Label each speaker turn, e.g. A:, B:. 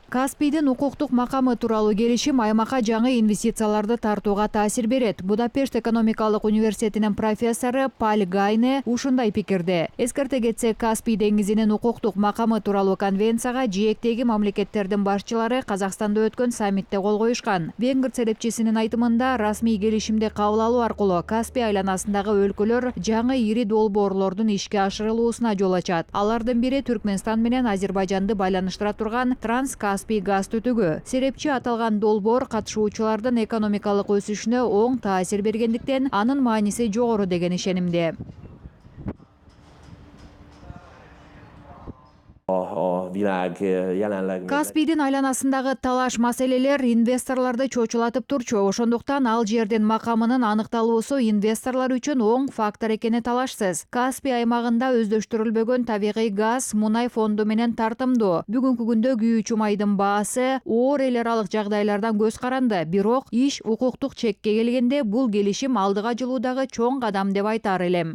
A: Каспийдин укуктук макамы тууралуу келишим аймакка жаңы инвестицияларды тартууга таасир берет. Будапешт экономикалык университетинин профессору Паль Гайне ушундай пикирде. Эскерте кетсек, Каспий деңизинин укуктук макамы тууралуу конвенцияга жээктеги мамлекеттердин башчылары Казакстанда өткөн саммитте кол коюшкан. Венгр серепчисинин айтымында, расмий келишимди кабыл алуу аркылуу Каспий айланасындагы өлкөлөр жаңы ири долбоорлордун ишке ашырылуусуна жол ачат. Алардын бири Түркмөнстан менен Азербайжанды байланыштыра турган Транс-Каспий газ түтүгү. Серепчи аталган долбоор катышуучулардын экономикалык өсүшүнө оң таасир бергендиктен анын мааниси жогору деген ишенимде. Каспийдин айланасындагы талаш маселелер инвесторлорду чочулатып турчу. Ошондуктан ал жердин макамынын анықталуусу инвесторлор үчүн оң фактор экени талашсыз. Каспий аймагында өздөштүрүлбөгөн табигый газ, мунай фонду менен тартымдуу. Бүгүнкү күндө күйүүчү майдын баасы оор эл аралык жагдайлардан көз каранды. Бирок иш укуктук чекке келгенде бул келишим алдыга жылуудагы чоң кадам деп айтаар элем.